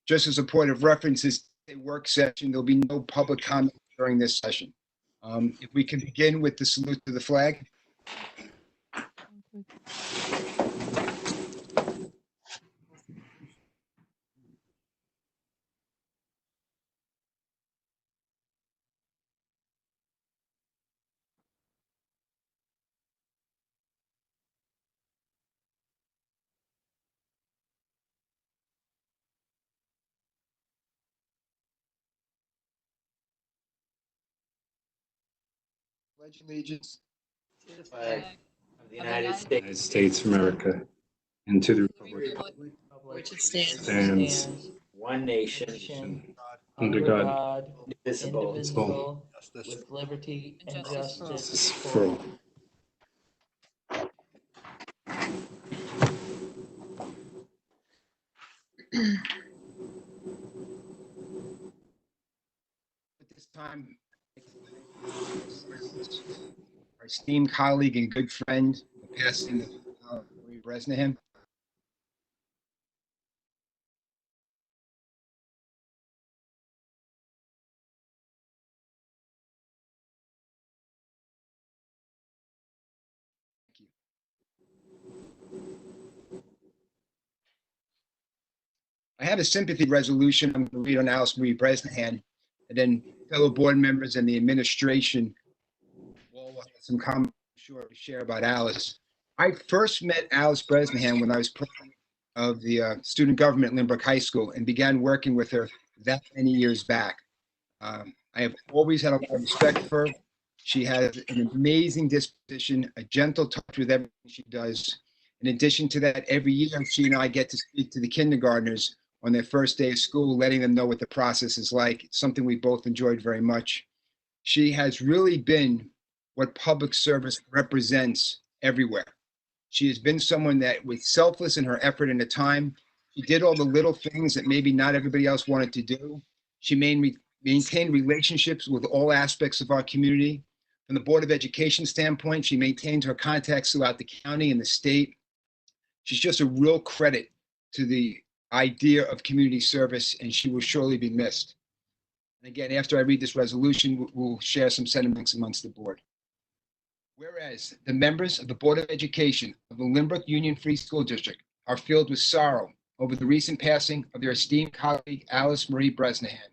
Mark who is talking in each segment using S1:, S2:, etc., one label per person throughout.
S1: Just as a point of reference, this is a work session. There'll be no public comment during this session. If we can begin with the salute to the flag. Pledge allegiance
S2: to the flag of the United
S3: States of America, and to the republic
S2: which it stands,
S3: stands
S2: one nation,
S3: under God,
S2: indivisible, with liberty and justice
S3: for all.
S1: at this time. Our esteemed colleague and good friend, the passing of Marie Bresnahan. Thank you. I have a sympathy resolution I'm going to read on Alice Marie Bresnahan, and then fellow board members and the administration will have some comments, I'm sure, to share about Alice. I first met Alice Bresnahan when I was president of the student government at Lynbrook High School and began working with her that many years back. I have always had a lot of respect for her. She has an amazing disposition, a gentle touch with everything she does. In addition to that, every year she and I get to speak to the kindergartners on their first day of school, letting them know what the process is like. It's something we both enjoyed very much. She has really been what public service represents everywhere. She has been someone that was selfless in her effort and the time. She did all the little things that maybe not everybody else wanted to do. She maintained relationships with all aspects of our community. From the Board of Education standpoint, she maintained her contacts throughout the county and the state. She's just a real credit to the idea of community service, and she will surely be missed. And again, after I read this resolution, we'll share some sentiments amongst the board. Whereas the members of the Board of Education of the Lynbrook Union Free School District are filled with sorrow over the recent passing of their esteemed colleague, Alice Marie Bresnahan.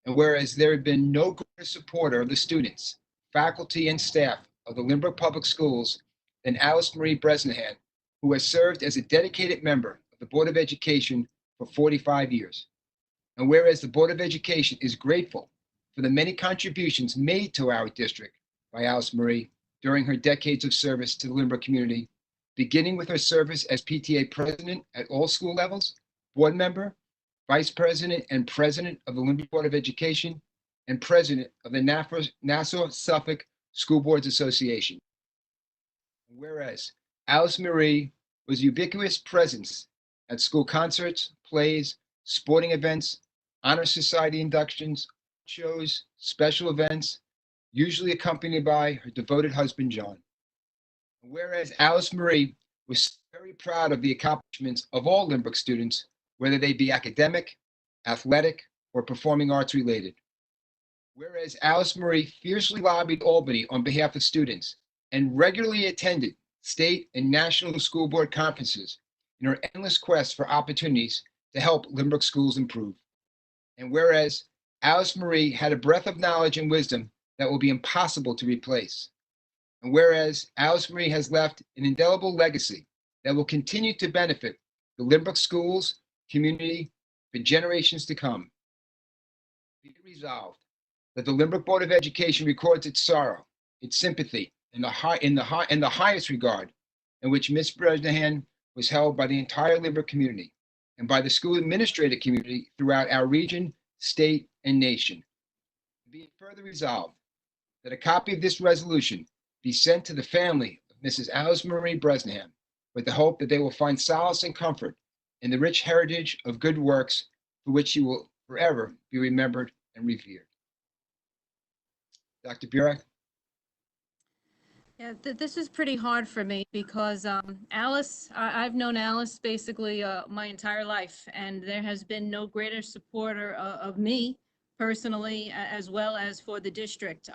S1: And whereas there have been no greater supporter of the students, faculty, and staff of the Lynbrook Public Schools than Alice Marie Bresnahan, who has served as a dedicated member of the Board of Education for 45 years. And whereas the Board of Education is grateful for the many contributions made to our district by Alice Marie during her decades of service to the Lynbrook community, beginning with her service as PTA president at all school levels, board member, vice president and president of the Lynbrook Board of Education, and president of the Nassau-Suffolk School Boards Association. Whereas Alice Marie was ubiquitous presence at school concerts, plays, sporting events, honor society inductions, shows, special events, usually accompanied by her devoted husband, John. Whereas Alice Marie was very proud of the accomplishments of all Lynbrook students, whether they be academic, athletic, or performing arts related. Whereas Alice Marie fiercely lobbied Albany on behalf of students and regularly attended state and national school board conferences in her endless quest for opportunities to help Lynbrook schools improve. And whereas Alice Marie had a breadth of knowledge and wisdom that will be impossible to replace. And whereas Alice Marie has left an indelible legacy that will continue to benefit the Lynbrook schools, community, for generations to come. Be it resolved that the Lynbrook Board of Education records its sorrow, its sympathy, and the highest regard in which Ms. Bresnahan was held by the entire Lynbrook community and by the school administrative community throughout our region, state, and nation. Be it further resolved that a copy of this resolution be sent to the family of Mrs. Alice Marie Bresnahan with the hope that they will find solace and comfort in the rich heritage of good works for which she will forever be remembered and revered. Dr. Bjork.
S4: Yeah, this is pretty hard for me because Alice, I've known Alice basically my entire life, and there has been no greater supporter of me personally, as well as for the district.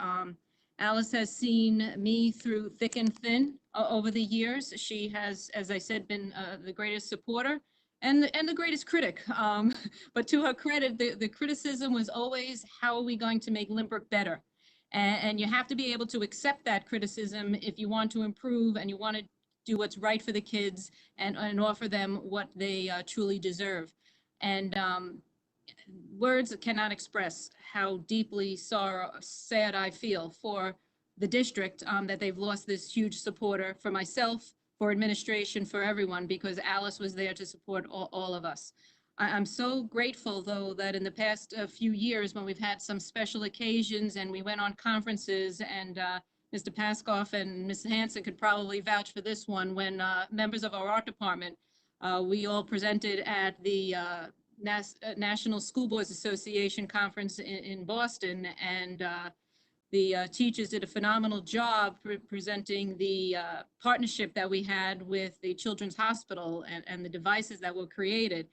S4: Alice has seen me through thick and thin over the years. She has, as I said, been the greatest supporter and the greatest critic. But to her credit, the criticism was always, how are we going to make Lynbrook better? And you have to be able to accept that criticism if you want to improve and you want to do what's right for the kids and offer them what they truly deserve. And words cannot express how deeply sad I feel for the district, that they've lost this huge supporter for myself, for administration, for everyone, because Alice was there to support all of us. I'm so grateful, though, that in the past few years, when we've had some special occasions and we went on conferences, and Mr. Paskoff and Ms. Hanson could probably vouch for this one, when members of our art department, we all presented at the National School Boards Association conference in Boston, and the teachers did a phenomenal job presenting the partnership that we had with the Children's Hospital and the devices that were created.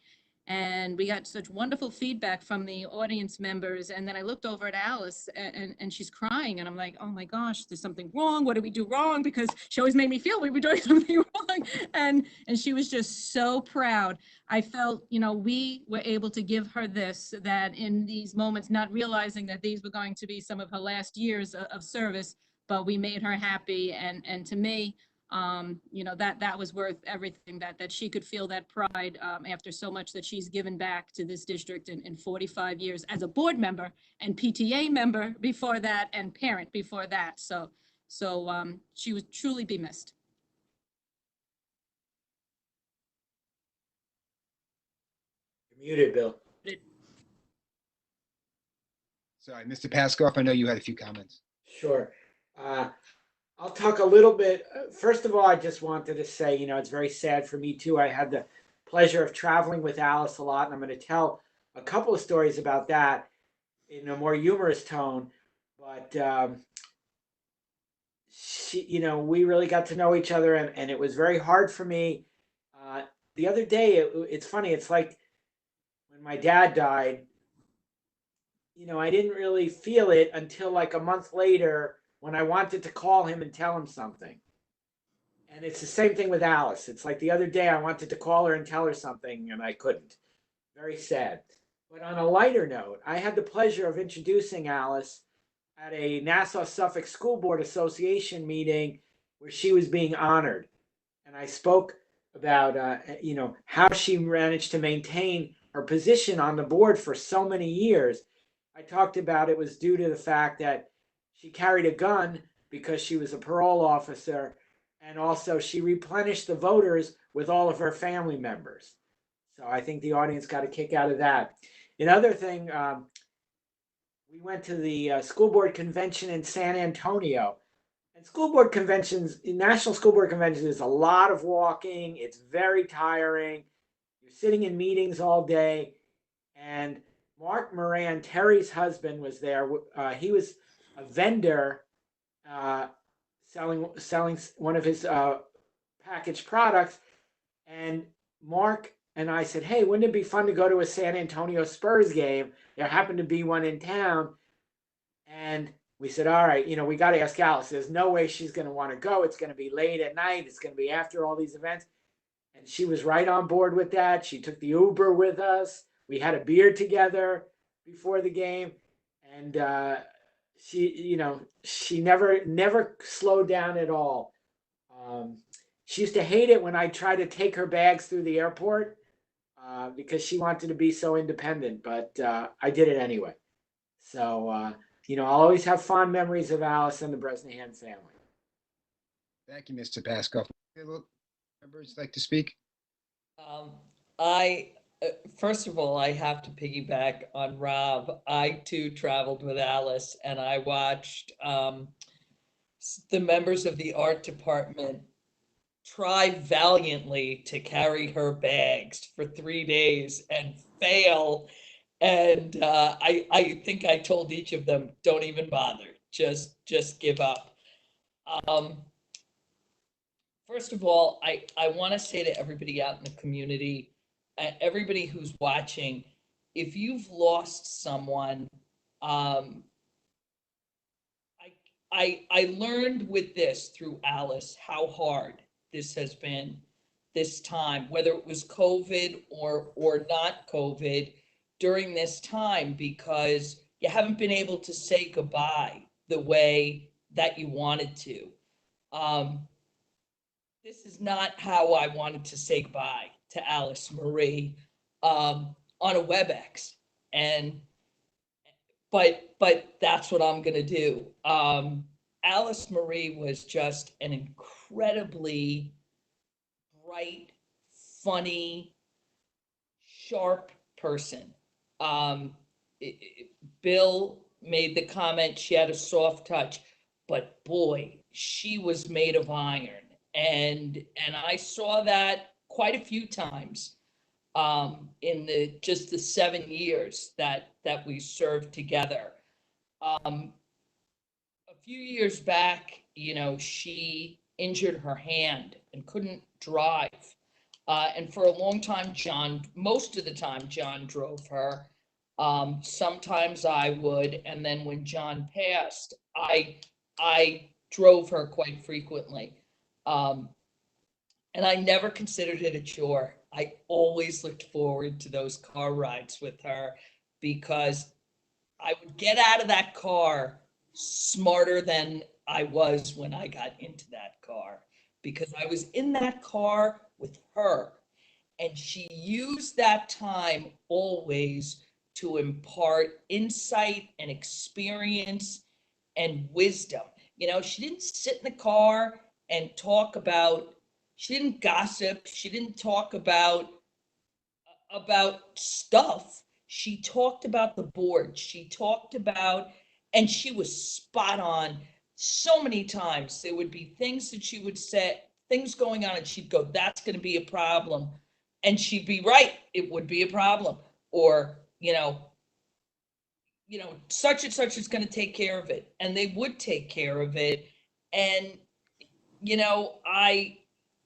S4: And we got such wonderful feedback from the audience members. And then I looked over at Alice, and she's crying. And I'm like, oh my gosh, there's something wrong. What did we do wrong? Because she always made me feel we were doing something wrong. And she was just so proud. I felt, we were able to give her this, that in these moments, not realizing that these were going to be some of her last years of service, but we made her happy. And to me, that was worth everything, that she could feel that pride after so much that she's given back to this district in 45 years as a board member and PTA member before that and parent before that. So she would truly be missed.
S2: You're muted, Bill.
S1: Sorry, Mr. Paskoff, I know you had a few comments.
S2: Sure. I'll talk a little bit. First of all, I just wanted to say, it's very sad for me too. I had the pleasure of traveling with Alice a lot, and I'm going to tell a couple of stories about that in a more humorous tone. But we really got to know each other, and it was very hard for me. The other day, it's funny. It's like when my dad died. I didn't really feel it until like a month later, when I wanted to call him and tell him something. And it's the same thing with Alice. It's like the other day I wanted to call her and tell her something and I couldn't. Very sad. But on a lighter note, I had the pleasure of introducing Alice at a Nassau-Suffolk School Board Association meeting where she was being honored. And I spoke about, how she managed to maintain her position on the board for so many years. I talked about it was due to the fact that she carried a gun because she was a parole officer, and also she replenished the voters with all of her family members. So I think the audience got a kick out of that. Another thing, we went to the school board convention in San Antonio. And school board conventions, National School Board Convention, is a lot of walking. It's very tiring. You're sitting in meetings all day. And Mark Moran, Terry's husband, was there. He was a vendor selling one of his packaged products. And Mark and I said, hey, wouldn't it be fun to go to a San Antonio Spurs game? There happened to be one in town. And we said, all right, we got to ask Alice. There's no way she's going to want to go. It's going to be late at night. It's going to be after all these events. And she was right on board with that. She took the Uber with us. We had a beer together before the game. And she never slowed down at all. She used to hate it when I tried to take her bags through the airport because she wanted to be so independent, but I did it anyway. So, I'll always have fond memories of Alice and the Bresnahan family.
S1: Thank you, Mr. Paskoff. Members like to speak?
S5: First of all, I have to piggyback on Rob. I too traveled with Alice, and I watched the members of the art department try valiantly to carry her bags for 3 days and fail. And I think I told each of them, don't even bother, just give up. First of all, I want to say to everybody out in the community, everybody who's watching, if you've lost someone, I learned with this through Alice how hard this has been this time, whether it was COVID or not COVID during this time, because you haven't been able to say goodbye the way that you wanted to. This is not how I wanted to say goodbye to Alice Marie on a WebEx, but that's what I'm gonna do. Alice Marie was just an incredibly bright, funny, sharp person. Bill made the comment she had a soft touch, but boy, she was made of iron. And I saw that quite a few times in just the 7 years that we served together. A few years back, she injured her hand and couldn't drive. And for a long time, most of the time, John drove her. Sometimes I would. And then when John passed, I drove her quite frequently. And I never considered it a chore. I always looked forward to those car rides with her because I would get out of that car smarter than I was when I got into that car, because I was in that car with her, and she used that time always to impart insight and experience and wisdom. She didn't sit in the car and she didn't gossip. She didn't talk about stuff. She talked about the board. She talked about, and she was spot on. So many times there would be things that she would say, things going on, and she'd go, that's going to be a problem. And she'd be right. It would be a problem. Or, such and such is going to take care of it. And they would take care of it. And,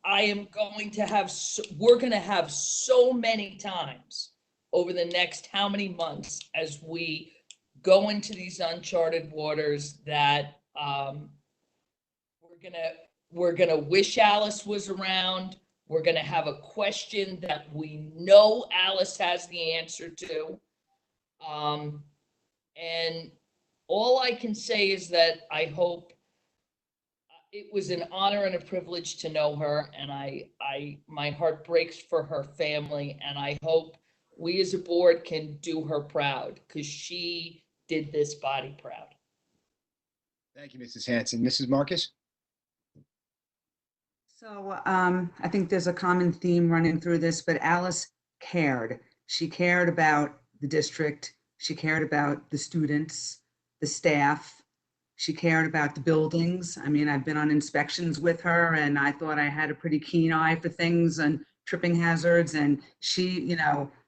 S5: I am going to have, we're going to have so many times over the next how many months as we go into these uncharted waters that we're gonna wish Alice was around. We're gonna have a question that we know Alice has the answer to. And all I can say is that I hope it was an honor and a privilege to know her, and my heart breaks for her family, and I hope we as a board can do her proud, because she did this body proud.
S1: Thank you, Mrs. Hanson. Mrs. Marcus?
S6: So I think there's a common theme running through this, but Alice cared. She cared about the district. She cared about the students, the staff. She cared about the buildings. I mean, I've been on inspections with her, and I thought I had a pretty keen eye for things and tripping hazards. And she,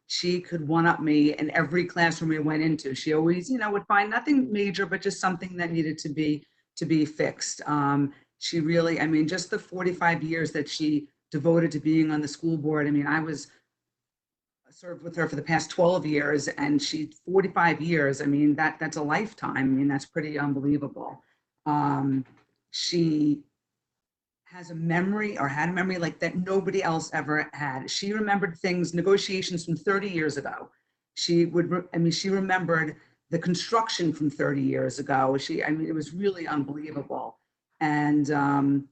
S6: she could one-up me in every classroom we went into. She always, would find nothing major, but just something that needed to be fixed. She really, I mean, just the 45 years that she devoted to being on the school board. I mean, I served with her for the past 12 years, and 45 years. I mean, that's a lifetime. I mean, that's pretty unbelievable. She has a memory, or had a memory, like that nobody else ever had. She remembered things, negotiations from 30 years ago. She remembered the construction from 30 years ago. It was really unbelievable. And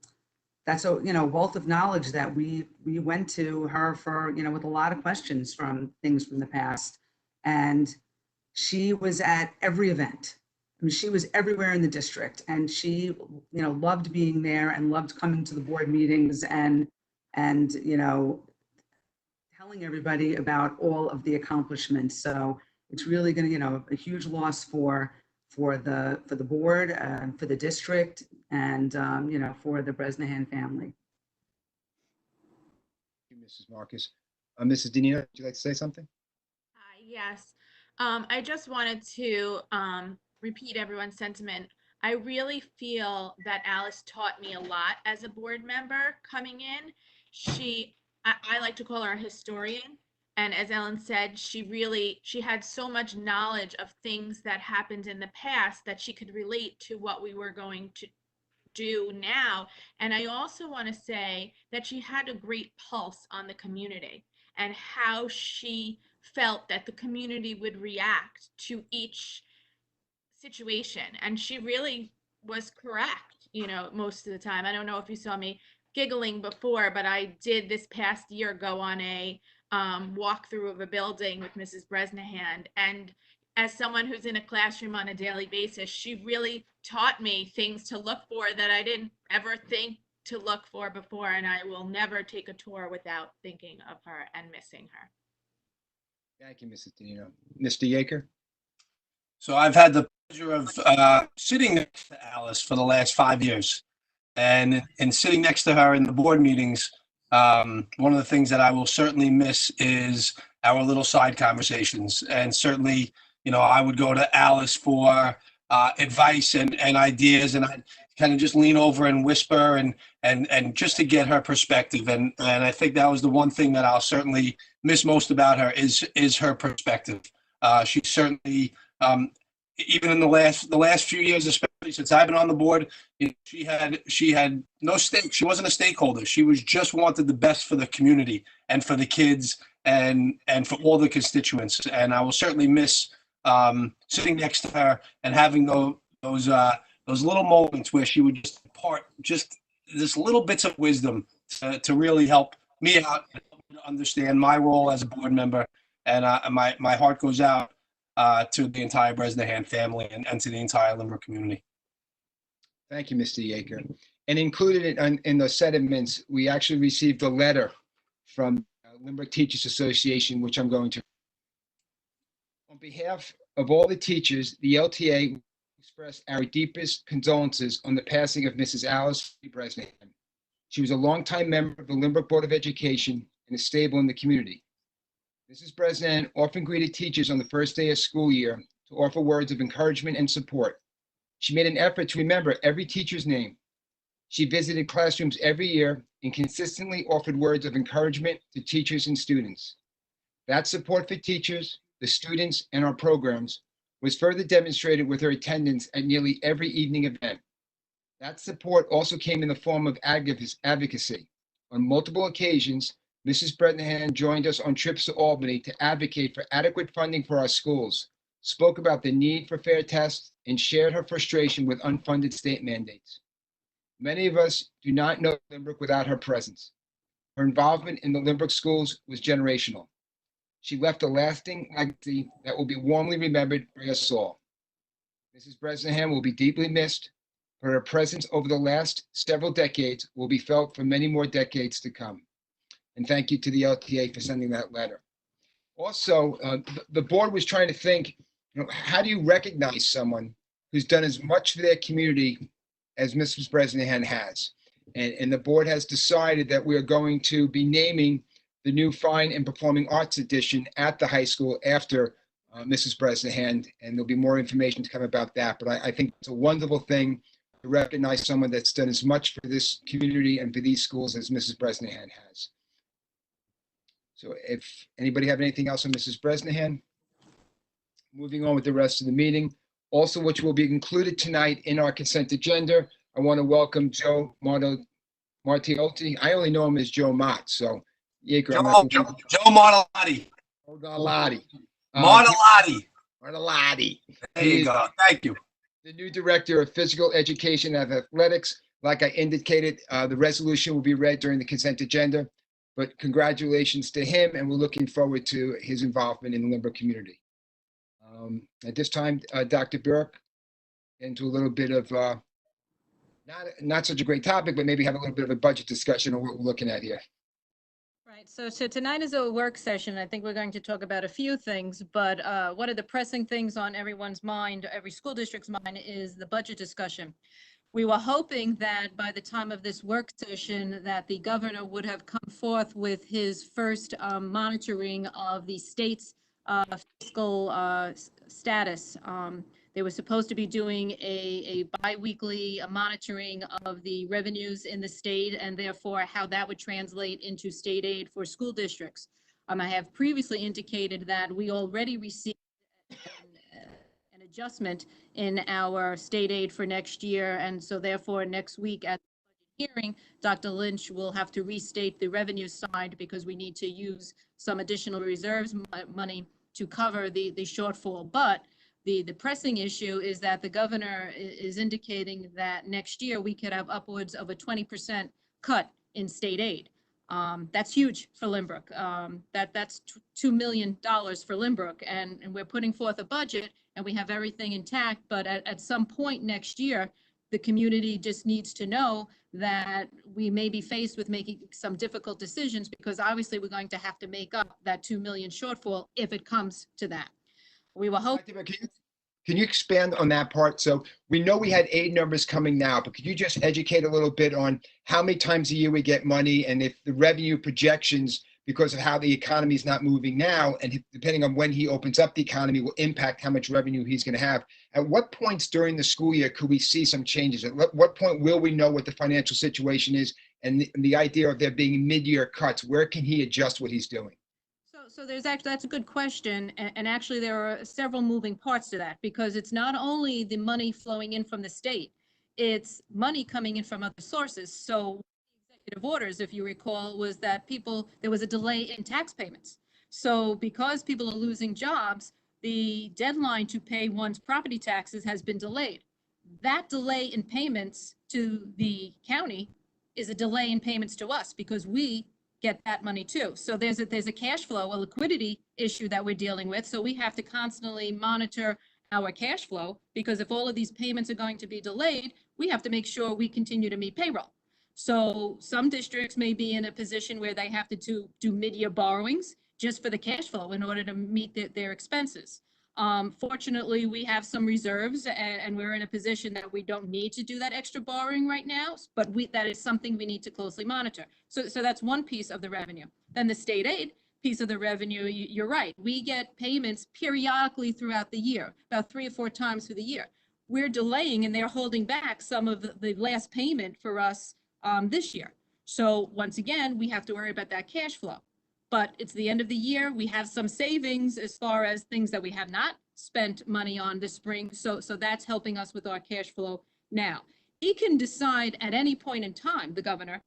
S6: that's a wealth of knowledge that we went to her for, with a lot of questions from things from the past. And she was at every event. I mean, she was everywhere in the district, and she loved being there and loved coming to the board meetings and telling everybody about all of the accomplishments. So it's really going to a huge loss for the board and for the district, and for the Bresnahan family.
S1: Thank you, Mrs. Marcus. Mrs. Nino, would you like to say something?
S7: Yes. I just wanted to repeat everyone's sentiment I really feel that Alice taught me a lot as a board member coming in. I like to call her a historian. And as Ellen said, she had so much knowledge of things that happened in the past that she could relate to what we were going to do now. And I also want to say that she had a great pulse on the community and how she felt that the community would react to each situation. And she really was correct, most of the time. I don't know if you saw me giggling before, but I did this past year go on a walkthrough of a building with Mrs. Bresnahan. And as someone who's in a classroom on a daily basis, she really taught me things to look for that I didn't ever think to look for before. And I will never take a tour without thinking of her and missing her.
S1: Thank you, Mrs. Nino. Mr. Yeager?
S8: So I've had the pleasure of sitting next to Alice for the last 5 years. And sitting next to her in the board meetings, one of the things that I will certainly miss is our little side conversations. And certainly, I would go to Alice for advice and ideas, and I'd kind of just lean over and whisper and just to get her perspective. And I think that was the one thing that I'll certainly miss most about her is her perspective. She certainly, even in the last few years, especially since I've been on the board, she had no stake. She wasn't a stakeholder. She was just wanted the best for the community and for the kids and for all the constituents. And I will certainly miss sitting next to her and having those little moments where she would just impart just this little bits of wisdom to really help me out and help me to understand my role as a board member. And my heart goes out to the entire Bresnahan family and to the entire Lynbrook community.
S1: Thank you, Mr. Yeager. And included in those sentiments, we actually received a letter from Lynbrook Teachers Association, which I'm going to. On behalf of all the teachers, the LTA express our deepest condolences on the passing of Mrs. Alice Bresnahan. She was a longtime member of the Lynbrook Board of Education and is stable in the community. Mrs. Bresnahan often greeted teachers on the first day of school year to offer words of encouragement and support. She made an effort to remember every teacher's name. She visited classrooms every year and consistently offered words of encouragement to teachers and students. That support for teachers, the students, and our programs was further demonstrated with her attendance at nearly every evening event. That support also came in the form of advocacy. On multiple occasions, Mrs. Bresnahan joined us on trips to Albany to advocate for adequate funding for our schools, spoke about the need for fair tests, and shared her frustration with unfunded state mandates. Many of us do not know Lynbrook without her presence. Her involvement in the Lynbrook schools was generational. She left a lasting legacy that will be warmly remembered by us all. Mrs. Bresnahan will be deeply missed, but her presence over the last several decades will be felt for many more decades to come. And thank you to the LTA for sending that letter. Also, the board was trying to think, how do you recognize someone who's done as much for their community as Mrs. Bresnahan has? And the board has decided that we are going to be naming the new Fine and Performing Arts edition at the high school after Mrs. Bresnahan, and there'll be more information to come about that. But I think it's a wonderful thing to recognize someone that's done as much for this community and for these schools as Mrs. Bresnahan has. So if anybody have anything else on Mrs. Bresnahan, moving on with the rest of the meeting, also which will be included tonight in our consent agenda, I want to welcome Joe Martiotti. I only know him as Joe Mott, so Yeager,
S8: Joe Martellotti.
S1: Martellotti.
S8: There you go. Thank you.
S1: The new director of physical education and athletics. Like I indicated, the resolution will be read during the consent agenda, but congratulations to him, and we're looking forward to his involvement in the Lynbrook community. At this time, Dr. Bjork, into a little bit of not such a great topic, but maybe have a little bit of a budget discussion on what we're looking at here.
S4: Right, so tonight is a work session. I think we're going to talk about a few things, but one of the pressing things on everyone's mind, every school district's mind, is the budget discussion. We were hoping that by the time of this work session that the governor would have come forth with his first monitoring of the state's fiscal status. They were supposed to be doing a biweekly monitoring of the revenues in the state and therefore how that would translate into state aid for school districts. I have previously indicated that we already received an adjustment in our state aid for next year. And so therefore, next week at the budget hearing, Dr. Lynch will have to restate the revenue side because we need to use some additional reserves money to cover the shortfall. But the pressing issue is that the governor is indicating that next year we could have upwards of a 20% cut in state aid. That's huge for Lynbrook. That's $2 million for Lynbrook, and we're putting forth a budget and we have everything intact. But at some point next year, the community just needs to know that we may be faced with making some difficult decisions because obviously we're going to have to make up that 2 million shortfall if it comes to that. We will hope.
S1: Can you expand on that part? So we know we had aid numbers coming now, but could you just educate a little bit on how many times a year we get money and if the revenue projections, because of how the economy is not moving now, and depending on when he opens up the economy, will impact how much revenue he's going to have. At what points during the school year could we see some changes? At what point will we know what the financial situation is and the idea of there being mid-year cuts? Where can he adjust what he's doing?
S4: So there's actually, that's a good question. And actually there are several moving parts to that because it's not only the money flowing in from the state, it's money coming in from other sources. So the executive orders, if you recall, was that there was a delay in tax payments. So because people are losing jobs, the deadline to pay one's property taxes has been delayed. That delay in payments to the county is a delay in payments to us because we get that money too. So there's a cash flow, a liquidity issue that we're dealing with. So we have to constantly monitor our cash flow because if all of these payments are going to be delayed, we have to make sure we continue to meet payroll. So some districts may be in a position where they have to do mid-year borrowings just for the cash flow in order to meet their expenses. Fortunately, we have some reserves and we're in a position that we don't need to do that extra borrowing right now, but that is something we need to closely monitor. So that's one piece of the revenue. Then the state aid piece of the revenue, you're right. We get payments periodically throughout the year, about 3 or 4 times through the year. We're delaying and they're holding back some of the last payment for us this year. So once again, we have to worry about that cash flow. But it's the end of the year. We have some savings as far as things that we have not spent money on this spring. So that's helping us with our cash flow now. He can decide at any point in time, the governor,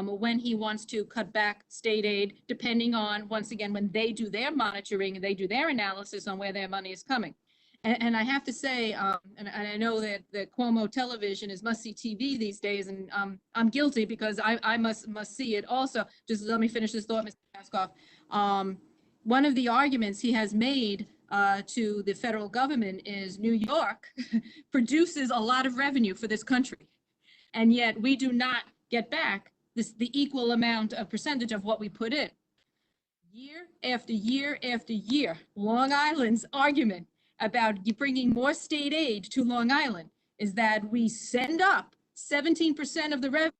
S4: when he wants to cut back state aid, depending on, once again, when they do their monitoring and they do their analysis on where their money is coming. And I have to say, and I know that Cuomo television is must-see TV these days, and I'm guilty because I must see it also. Just let me finish this thought, Mr. Askoff. One of the arguments he has made to the federal government is New York produces a lot of revenue for this country, and yet we do not get back the equal amount of percentage of what we put in. Year after year after year, Long Island's argument about bringing more state aid to Long Island is that we send up 17% of the revenue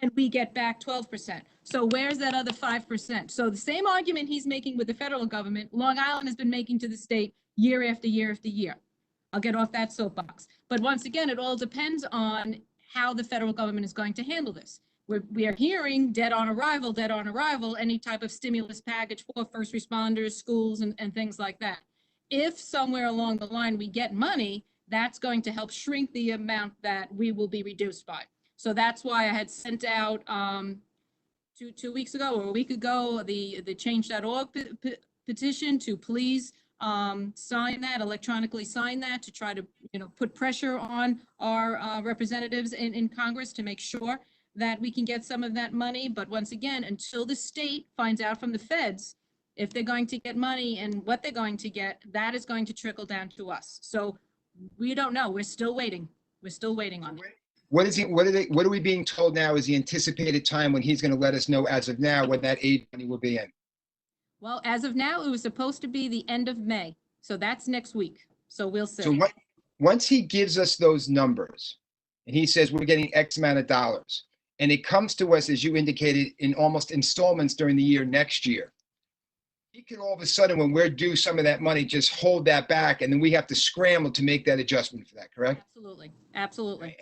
S4: and we get back 12%. So where's that other 5%? So the same argument he's making with the federal government, Long Island has been making to the state year after year after year. I'll get off that soapbox. But once again, it all depends on how the federal government is going to handle this. We are hearing dead on arrival, any type of stimulus package for first responders, schools, and things like that. If somewhere along the line we get money, that's going to help shrink the amount that we will be reduced by. So that's why I had sent out 2 weeks ago or a week ago the change.org petition to please electronically sign that to try to put pressure on our representatives in Congress to make sure that we can get some of that money. But once again, until the state finds out from the feds if they're going to get money and what they're going to get, that is going to trickle down to us. So we don't know. We're still waiting. We're still waiting on it.
S1: What are we being told now is the anticipated time when he's going to let us know as of now when that aid money will be in?
S4: Well, as of now, it was supposed to be the end of May. So that's next week. So we'll see.
S1: So once he gives us those numbers and he says we're getting X amount of dollars and it comes to us, as you indicated, in almost installments during the year next year, he could all of a sudden, when we're due some of that money, just hold that back, and then we have to scramble to make that adjustment for that, correct?
S4: Absolutely, absolutely.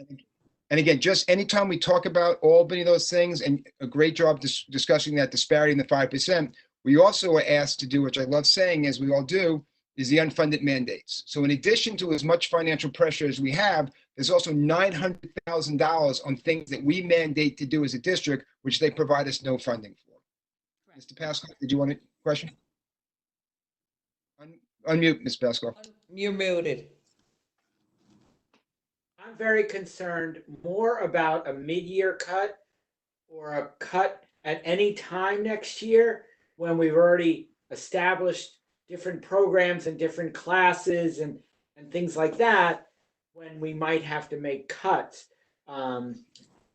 S1: And again, just anytime we talk about Albany, those things, and a great job discussing that disparity in the 5%, we also are asked to do, which I love saying, as we all do, is the unfunded mandates. So in addition to as much financial pressure as we have, there's also $900,000 on things that we mandate to do as a district, which they provide us no funding for.
S4: Correct.
S1: Mr. Pascal, did you want a question? Unmute, Ms. Pascal.
S5: You're muted.
S2: I'm very concerned more about a mid-year cut or a cut at any time next year when we've already established different programs and different classes and things like that, when we might have to make cuts. I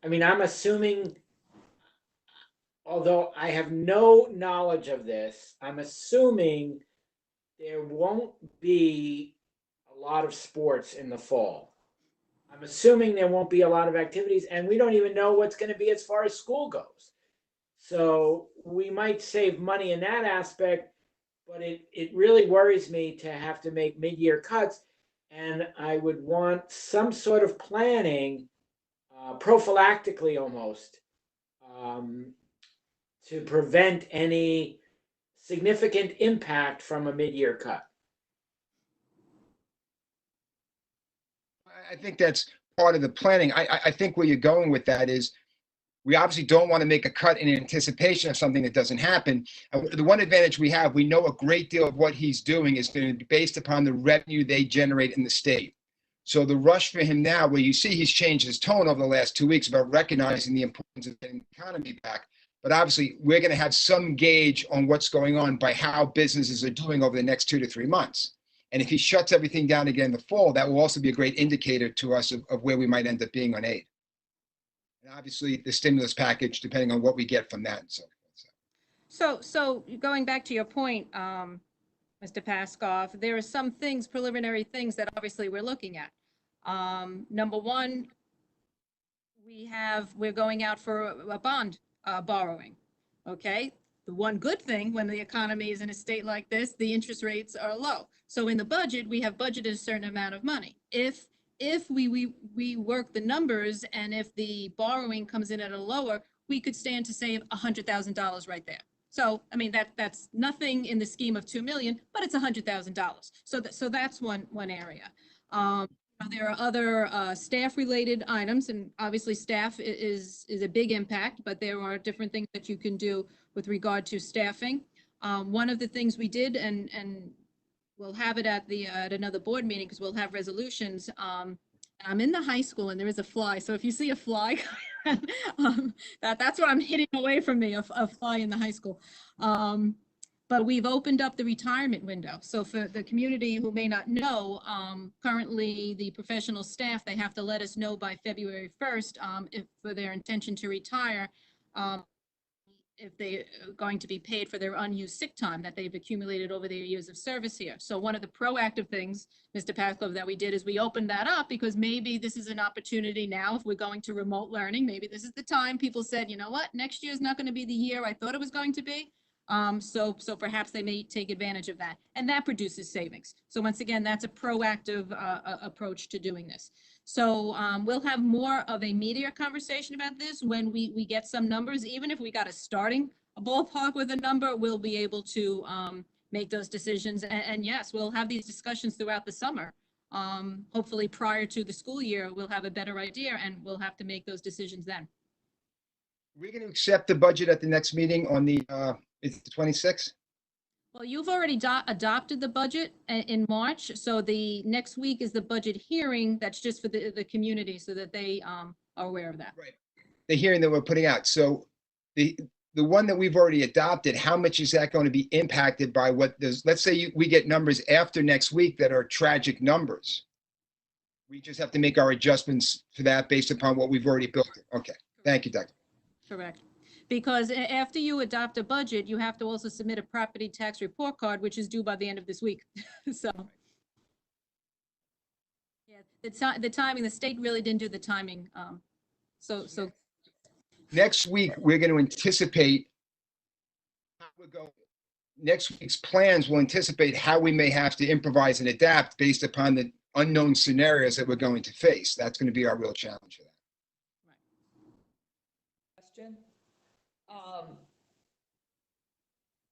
S2: mean, I'm assuming, although I have no knowledge of this, I'm assuming there won't be a lot of sports in the fall. I'm assuming there won't be a lot of activities, and we don't even know what's going to be as far as school goes. So we might save money in that aspect, but it really worries me to have to make mid-year cuts, and I would want some sort of planning, prophylactically almost, to prevent any significant impact from a mid-year cut.
S1: I think that's part of the planning. I think where you're going with that is we obviously don't want to make a cut in anticipation of something that doesn't happen. The one advantage we have, we know a great deal of what he's doing is going to be based upon the revenue they generate in the state. So the rush for him now, where you see he's changed his tone over the last 2 weeks about recognizing the importance of getting the economy back. But obviously, we're going to have some gauge on what's going on by how businesses are doing over the next 2 to 3 months. And if he shuts everything down again in the fall, that will also be a great indicator to us of where we might end up being on aid. And obviously, the stimulus package, depending on what we get from that and so forth.
S4: So going back to your point, Mr. Paskoff, there are some things, preliminary things that obviously we're looking at. Number one, we're going out for a bond borrowing, okay? The one good thing when the economy is in a state like this, the interest rates are low. So in the budget, we have budgeted a certain amount of money. If we work the numbers and if the borrowing comes in at a lower, we could stand to save $100,000 right there. So, I mean, that's nothing in the scheme of 2 million, but it's $100,000. So that's one area. There are other staff-related items, and obviously staff is a big impact, but there are different things that you can do with regard to staffing. One of the things we did, and we'll have it at another board meeting because we'll have resolutions. I'm in the high school and there is a fly. So if you see a fly, that's what I'm hitting away from me, a fly in the high school. But we've opened up the retirement window. So for the community who may not know, currently the professional staff, they have to let us know by February 1st if for their intention to retire, if they are going to be paid for their unused sick time that they've accumulated over their years of service here. So one of the proactive things, Mr. Paskov, that we did is we opened that up because maybe this is an opportunity now if we're going to remote learning, maybe this is the time. People said, you know what, next year is not going to be the year I thought it was going to be. So perhaps they may take advantage of that, and that produces savings. So once again, that's a proactive approach to doing this. So we'll have more of a meatier conversation about this when we get some numbers. Even if we got a ballpark with a number, we'll be able to make those decisions. And yes, we'll have these discussions throughout the summer. Hopefully prior to the school year, we'll have a better idea and we'll have to make those decisions then.
S1: We're going to accept the budget at the next meeting on it's the 26th?
S4: Well, you've already adopted the budget in March. So the next week is the budget hearing. That's just for the community so that they are aware of that.
S1: Right. The hearing that we're putting out. So the one that we've already adopted, how much is that going to be impacted by what let's say we get numbers after next week that are tragic numbers. We just have to make our adjustments for that based upon what we've already built. Okay. Thank you, Dr.
S4: Correct. Because after you adopt a budget, you have to also submit a property tax report card, which is due by the end of this week. So, yeah, the timing, the state really didn't do the timing. So
S1: next week, we're going to anticipate how we're going. next week's plans will anticipate how we may have to improvise and adapt based upon the unknown scenarios that we're going to face. That's going to be our real challenge for that.
S5: Question.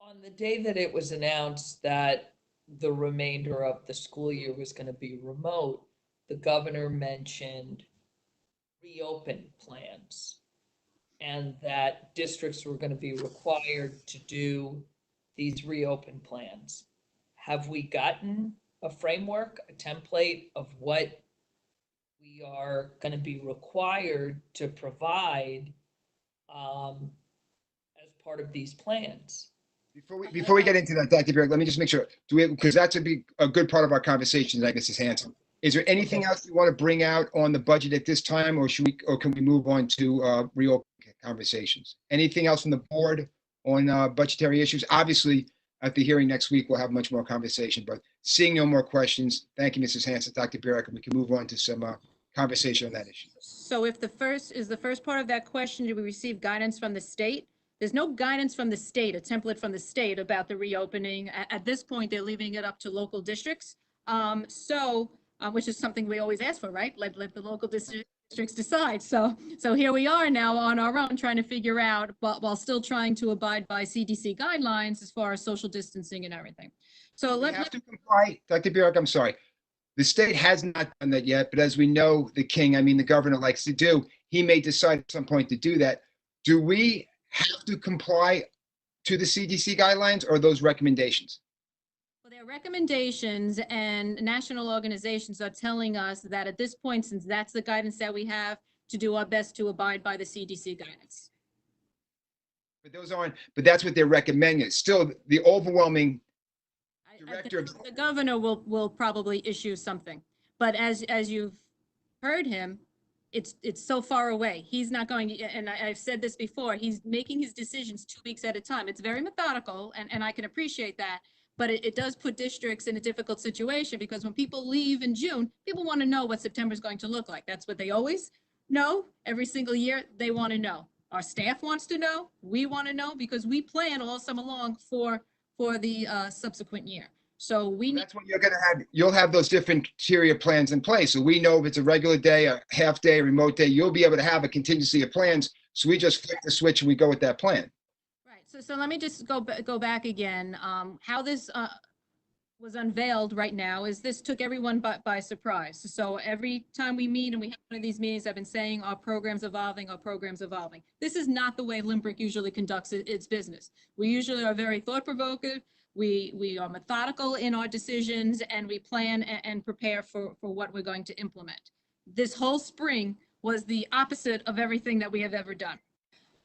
S5: On the day that it was announced that the remainder of the school year was going to be remote, the governor mentioned reopen plans and that districts were going to be required to do these reopen plans. Have we gotten a framework, a template of what we are going to be required to provide as part of these plans?
S1: Before we get into that, Dr. Bjork, let me just make sure, because that's a good part of our conversation, I guess, is Hanson. Is there anything
S5: Okay.
S1: else you want to bring out on the budget at this time, or can we move on to reopen conversations? Anything else from the board on budgetary issues? Obviously, at the hearing next week, we'll have much more conversation, but seeing no more questions, thank you, Mrs. Hanson, Dr. Bjork, and we can move on to some conversation on that issue.
S4: So if the first part of that question, do we receive guidance from the state? There's no guidance from the state, a template from the state about the reopening. At this point, they're leaving it up to local districts. Which is something we always ask for, right? Let the local districts decide. So here we are now on our own trying to figure out, but while still trying to abide by CDC guidelines as far as social distancing and everything. So
S1: We have to comply, Dr. Bjork, I'm sorry. The state has not done that yet, but as we know, the governor likes to do, he may decide at some point to do that. Do we have to comply to the CDC guidelines or those recommendations?
S4: Well, their recommendations and national organizations are telling us that at this point, since that's the guidance that we have, to do our best to abide by the CDC guidance.
S1: But that's what they're recommending. Still, the overwhelming director.
S4: The governor will probably issue something, but as you've heard him, it's so far away. He's not going, and I've said this before, he's making his decisions 2 weeks at a time. It's very methodical, and I can appreciate that, but it does put districts in a difficult situation because when people leave in June, people want to know what September is going to look like. That's what they always know. Every single year, they want to know. Our staff wants to know. We want to know because we plan all summer long for the subsequent year. So
S1: that's what you're going to have. You'll have those different interior plans in place. So we know if it's a regular day, a half day, a remote day, you'll be able to have a contingency of plans. So we just flip the switch and we go with that plan.
S4: Right. So let me just go back again. How this was unveiled right now is this took everyone by surprise. So every time we meet and we have one of these meetings, I've been saying our program's evolving, our program's evolving. This is not the way Lynbrook usually conducts its business. We usually are very thought-provoking. We are methodical in our decisions and we plan and prepare for what we're going to implement. This whole spring was the opposite of everything that we have ever done.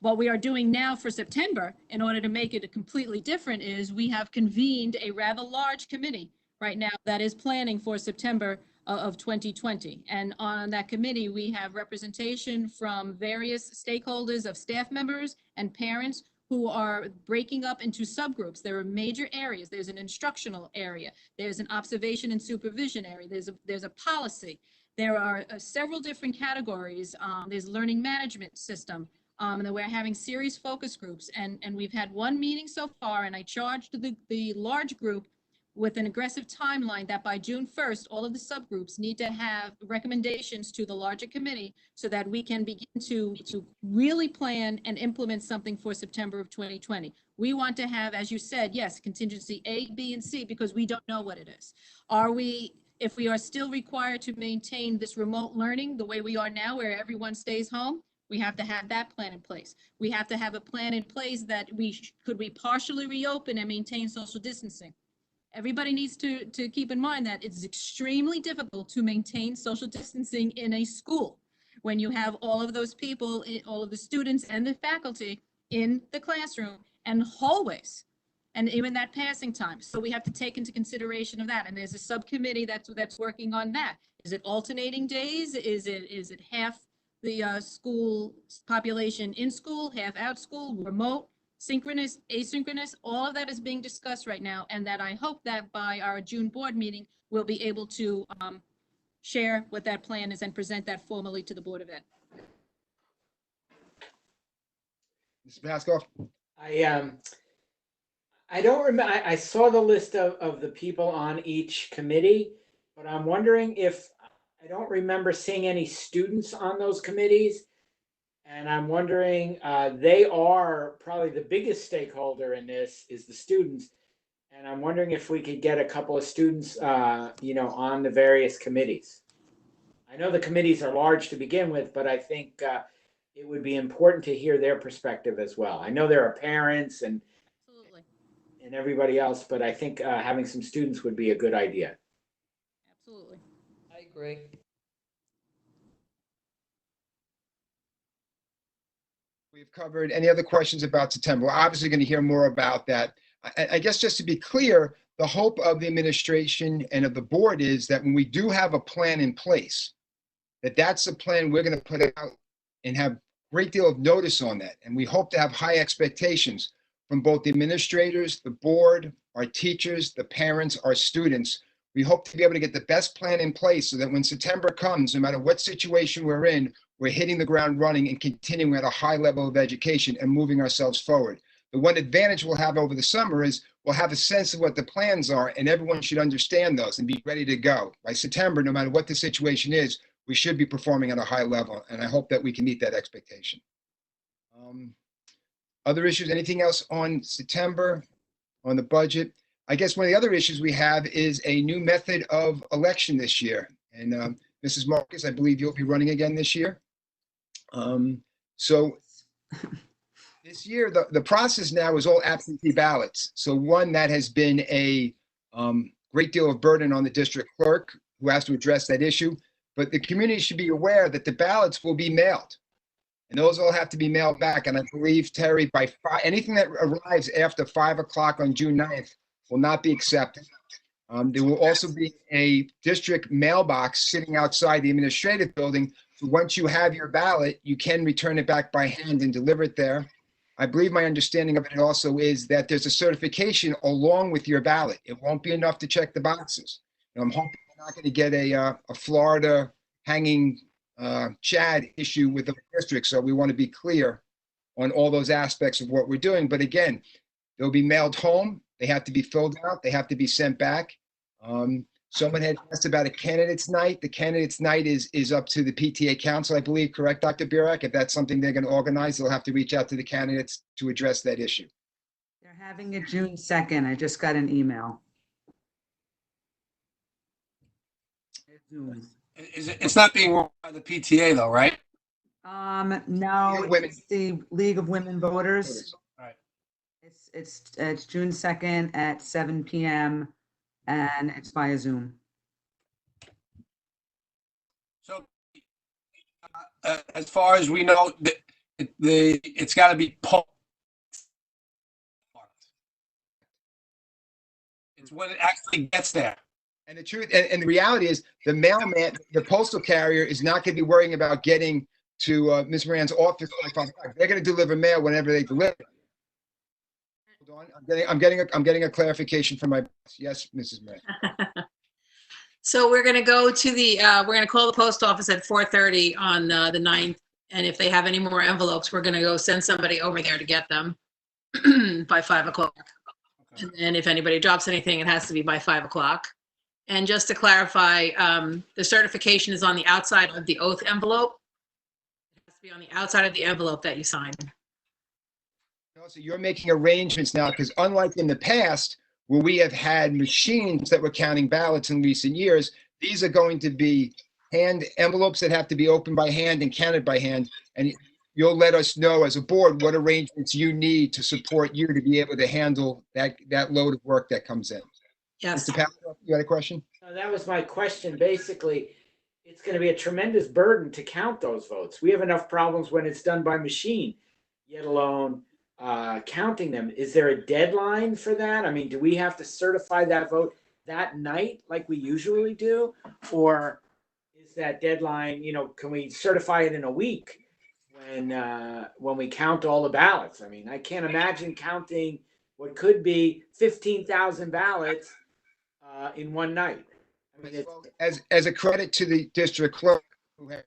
S4: What we are doing now for September, in order to make it completely different, is we have convened a rather large committee right now that is planning for September of 2020. And on that committee, we have representation from various stakeholders of staff members and parents who are breaking up into subgroups. There are major areas. There's an instructional area. There's an observation and supervision area. There's a policy. There are several different categories. There's learning management system. And then we're having series focus groups. And we've had one meeting so far, and I charged the large group with an aggressive timeline that by June 1st, all of the subgroups need to have recommendations to the larger committee so that we can begin to really plan and implement something for September of 2020. We want to have, as you said, yes, contingency A, B, and C, because we don't know what it is. If we are still required to maintain this remote learning the way we are now, where everyone stays home, we have to have that plan in place. We have to have a plan in place that could we partially reopen and maintain social distancing. Everybody needs to keep in mind that it's extremely difficult to maintain social distancing in a school when you have all of those people, all of the students and the faculty in the classroom and hallways, and even that passing time. So we have to take into consideration of that. And there's a subcommittee that's working on that. Is it alternating days? Is it half the school population in school, half out school, remote? Synchronous, asynchronous, all of that is being discussed right now, and that I hope that by our June board meeting, we'll be able to share what that plan is and present that formally to the Board of Ed.
S1: Mr. Pascoe?
S2: I I don't remember, I saw the list of the people on each committee, but I'm wondering if, I don't remember seeing any students on those committees. And I'm wondering, they are probably the biggest stakeholder in this is the students. And I'm wondering if we could get a couple of students, on the various committees. I know the committees are large to begin with, but I think it would be important to hear their perspective as well. I know there are parents and
S4: Absolutely,
S2: everybody else, but I think having some students would be a good idea.
S4: absolutely.
S5: I agree.
S1: We've covered any other questions about September. We're obviously going to hear more about that. I guess just to be clear, the hope of the administration and of the board is that when we do have a plan in place, that's the plan we're going to put out and have a great deal of notice on that. And we hope to have high expectations from both the administrators, the board, our teachers, the parents, our students. We hope to be able to get the best plan in place so that when September comes, no matter what situation we're in, we're hitting the ground running and continuing at a high level of education and moving ourselves forward. The one advantage we'll have over the summer is we'll have a sense of what the plans are, and everyone should understand those and be ready to go. By September, no matter what the situation is, we should be performing at a high level, and I hope that we can meet that expectation. Other issues, anything else on September, on the budget? I guess one of the other issues we have is a new method of election this year. And Mrs. Marcus, I believe you'll be running again this year. So this year, the process now is all absentee ballots. So one, that has been a great deal of burden on the district clerk who has to address that issue. But the community should be aware that the ballots will be mailed. And those all have to be mailed back. And I believe, Terry, by anything that arrives after 5 o'clock on June 9th will not be accepted. There will also be a district mailbox sitting outside the administrative building. So once you have your ballot, you can return it back by hand and deliver it there. I believe my understanding of it also is that there's a certification along with your ballot. It won't be enough to check the boxes. And I'm hoping we're not going to get a Florida hanging Chad issue with the district. So we want to be clear on all those aspects of what we're doing. But again, they'll be mailed home. They have to be filled out. They have to be sent back. Someone had asked about a candidates night. The candidates night is up to the PTA council, I believe, correct, Dr. Bjork? If that's something they're going to organize, they'll have to reach out to the candidates to address that issue.
S6: They're having it June 2nd. I just got an email. Zoom.
S8: It's not being run by the PTA though, right?
S6: No,
S1: Women.
S6: it's the League of Women Voters.
S8: Right.
S6: It's June 2nd at 7 p.m. and it's via Zoom.
S8: So, as far as we know, it's got to be polled. It's when it actually gets there.
S1: And the truth, and the reality is, the mailman, the postal carrier is not going to be worrying about getting to Ms. Moran's office. They're going to deliver mail whenever they deliver. Hold on, I'm getting a clarification from my boss. Yes, Mrs. Moran.
S9: So we're going to go to we're going to call the post office at 4:30 on the 9th. And if they have any more envelopes, we're going to go send somebody over there to get them by 5 o'clock.
S8: Okay.
S9: And then if anybody drops anything, it has to be by 5 o'clock. And just to clarify, the certification is on the outside of the oath envelope. It has to be on the outside of the envelope that you sign.
S1: Also, you're making arrangements now, because unlike in the past, where we have had machines that were counting ballots in recent years, these are going to be hand envelopes that have to be opened by hand and counted by hand. And you'll let us know as a board what arrangements you need to support you to be able to handle that load of work that comes in.
S9: Yes.
S1: Mr. Pavlov, you had a question?
S2: That was my question. Basically, it's going to be a tremendous burden to count those votes. We have enough problems when it's done by machine, yet alone counting them. Is there a deadline for that? I mean, do we have to certify that vote that night like we usually do? Or is that deadline, can we certify it in a week when we count all the ballots? I mean, I can't imagine counting what could be 15,000 ballots in one night. I mean,
S1: As a credit to the district clerk, who has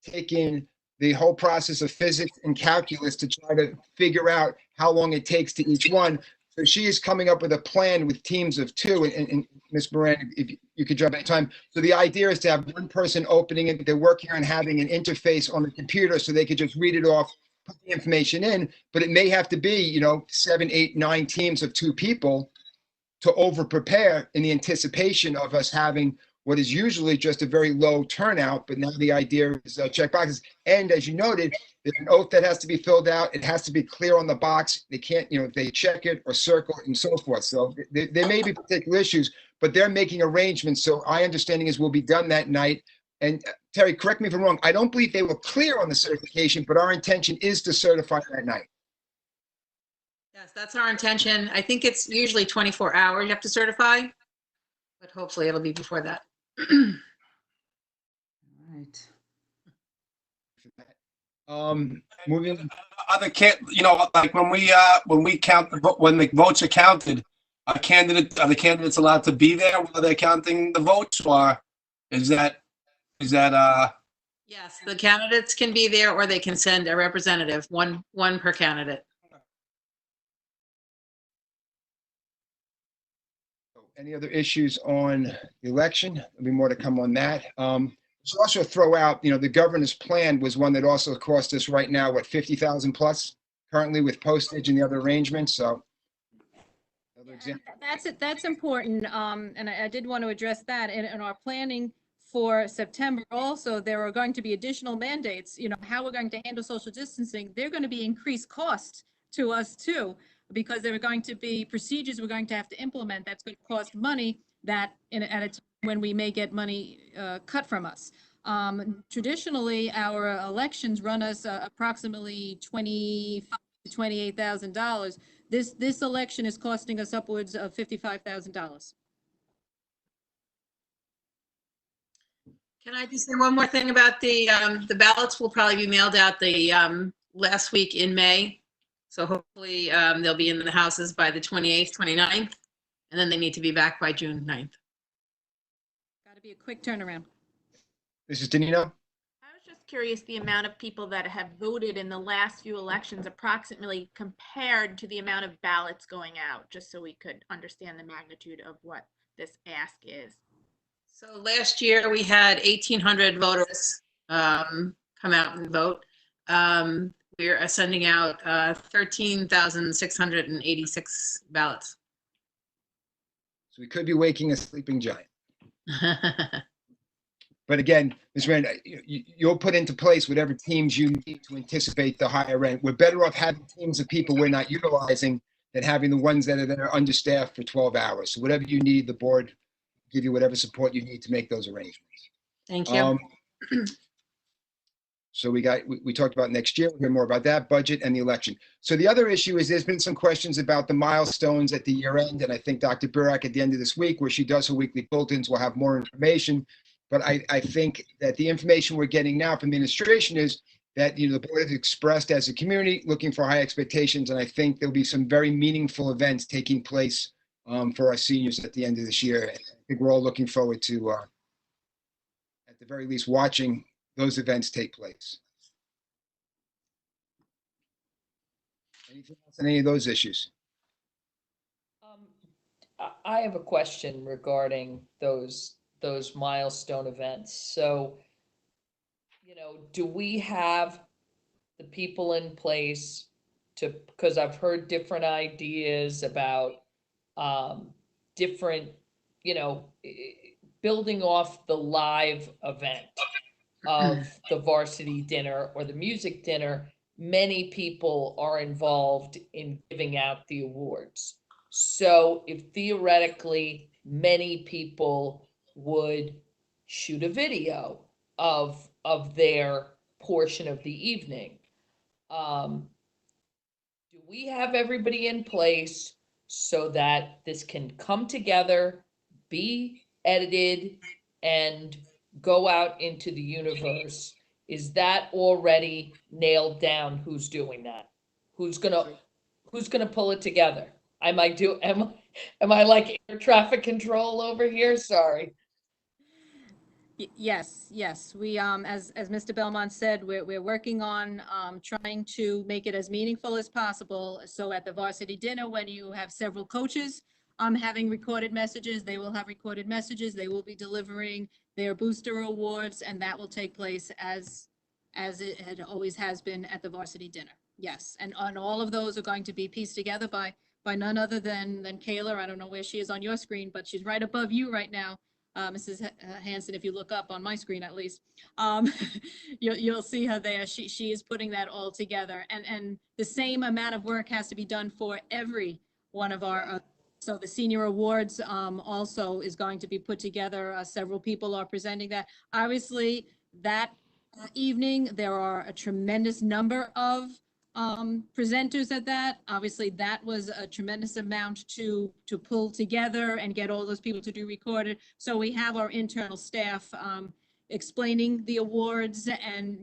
S1: taken the whole process of physics and calculus to try to figure out how long it takes to each one, So she is coming up with a plan with teams of two, and Ms. Moran, if you could jump anytime. So the idea is to have one person opening it, they're working on having an interface on the computer so they could just read it off, put the information in, but it may have to be, 7, 8, 9 teams of 2 people to over prepare in the anticipation of us having what is usually just a very low turnout, but now the idea is check boxes. And as you noted, there's an oath that has to be filled out. It has to be clear on the box. They can't, they check it or circle it and so forth. So there may be particular issues, but they're making arrangements. So my understanding is we'll be done that night. And Terry, correct me if I'm wrong. I don't believe they were clear on the certification, but our intention is to certify that night.
S9: Yes, that's our intention. I think it's usually 24 hours you have to certify, but hopefully it'll be before that.
S6: Right.
S1: Moving.
S8: Other like when we count when the votes are counted, are the candidates allowed to be there while they're counting the votes, or is that
S9: Yes, the candidates can be there or they can send a representative, one per candidate.
S1: Any other issues on the election? There'll be more to come on that. So also throw out, the governor's plan was one that also cost us right now, what, 50,000 plus currently with postage and the other arrangements. So another example.
S4: That's important. And I did want to address that in our planning for September. Also, there are going to be additional mandates, how we're going to handle social distancing. They're going to be increased cost to us too, because there are going to be procedures we're going to have to implement that's going to cost money at a time when we may get money cut from us. Traditionally, our elections run us approximately $25,000 to $28,000. This election is costing us upwards of $55,000.
S9: Can I just say one more thing about the ballots will probably be mailed out the last week in May. So hopefully they'll be in the houses by the 28th, 29th, and then they need to be back by June 9th.
S4: Got to be a quick turnaround.
S1: This is Nino.
S7: I was just curious the amount of people that have voted in the last few elections approximately compared to the amount of ballots going out, just so we could understand the magnitude of what this ask is.
S9: So last year we had 1,800 voters come out and vote. We're sending out 13,686 ballots.
S1: So we could be waking a sleeping giant. But again, Ms. Rand, you'll put into place whatever teams you need to anticipate the higher end. We're better off having teams of people we're not utilizing than having the ones that are understaffed for 12 hours. So whatever you need, the board give you whatever support you need to make those arrangements.
S9: Thank you.
S1: So we talked about next year. We'll hear more about that budget and the election. So the other issue is there's been some questions about the milestones at the year end. And I think Dr. Bjork at the end of this week, where she does her weekly bulletins, will have more information. But I think that the information we're getting now from the administration is that, the board has expressed as a community looking for high expectations. And I think there'll be some very meaningful events taking place for our seniors at the end of this year. And I think we're all looking forward to, at the very least, watching those events take place. Anything else on any of those issues?
S5: I have a question regarding those milestone events. So, do we have the people in place because I've heard different ideas about different, building off the live event of the Varsity Dinner or the music dinner. Many people are involved in giving out the awards. So if theoretically many people would shoot a video of their portion of the evening, do we have everybody in place so that this can come together, be edited, and go out into the universe? Is that already nailed down? Who's doing that? Who's gonna pull it together? Am I like air traffic control over here? Sorry.
S4: Yes. We, as Mr. Belmont said, we're working on, trying to make it as meaningful as possible. So at the Varsity Dinner, when you have several coaches, having recorded messages, they will have recorded messages. They will be delivering their booster awards, and that will take place as it had always has been at the Varsity Dinner. Yes, and all of those are going to be pieced together by none other than Kayla. I don't know where she is on your screen, but she's right above you right now. Mrs. Hanson, if you look up on my screen at least, you'll see her there. She is putting that all together, and the same amount of work has to be done for every one of our. So the senior awards also is going to be put together. Several people are presenting that. Obviously, that evening there are a tremendous number of presenters at that. Obviously, that was a tremendous amount to pull together and get all those people to do recorded. So we have our internal staff explaining the awards, and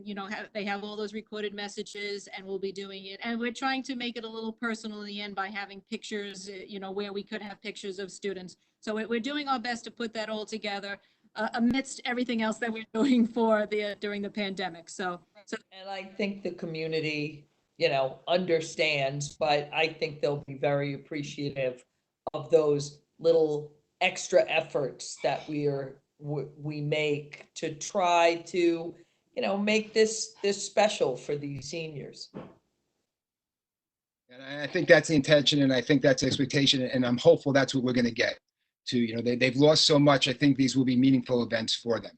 S4: they have all those recorded messages, and we'll be doing it. And we're trying to make it a little personal in the end by having pictures, where we could have pictures of students. So we're doing our best to put that all together amidst everything else that we're doing during the pandemic. So
S5: And I think the community, understands, but I think they'll be very appreciative of those little extra efforts that we make to try to, make this special for these seniors.
S1: And I think that's the intention, and I think that's the expectation, and I'm hopeful that's what we're going to get to. They've lost so much. I think these will be meaningful events for them.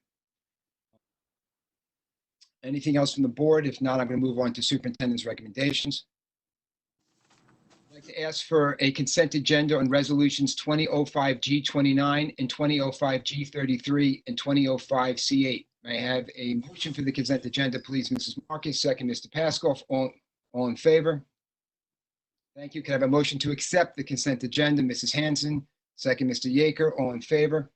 S1: Anything else from the board? If not, I'm going to move on to superintendent's recommendations. I'd like to ask for a consent agenda on resolutions 2005G29 and 2005G33 and 2005C8. May I have a motion for the consent agenda, please, Mrs. Marcus? Second, Mr. Pascoff. All in favor? Thank you. Can I have a motion to accept the consent agenda, Mrs. Hanson? Second, Mr. Yeager. All in favor?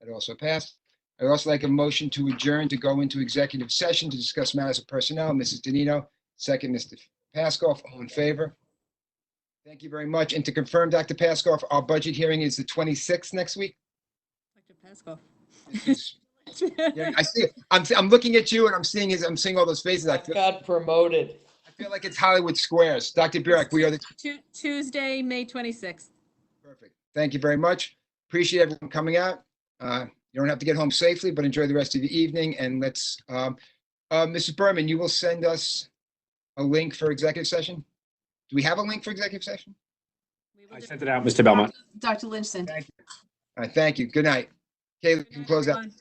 S1: That also passed. I'd also like a motion to adjourn to go into executive session to discuss matters of personnel. Mrs. Nino. Second, Mr. Pascoff. All in favor? Thank you very much. And to confirm, Dr. Pascoff, our budget hearing is the 26th next week.
S4: Dr. Pascoff.
S1: Yeah, I see it. I'm looking at you and I'm seeing all those faces. I
S5: Got promoted.
S1: feel like it's Hollywood Squares. Dr. Bjork, we are the
S4: Tuesday, May 26th.
S1: perfect. Thank you very much. Appreciate everyone coming out. You don't have to get home safely, but enjoy the rest of the evening. And let's, Mrs. Berman, you will send us a link for executive session. Do we have a link for executive session?
S3: I sent it out, Mr. Belmont.
S9: Dr. Lynch sent.
S1: Thank you. All right, thank you. Good night. Kayla, you can close out.
S4: Everyone.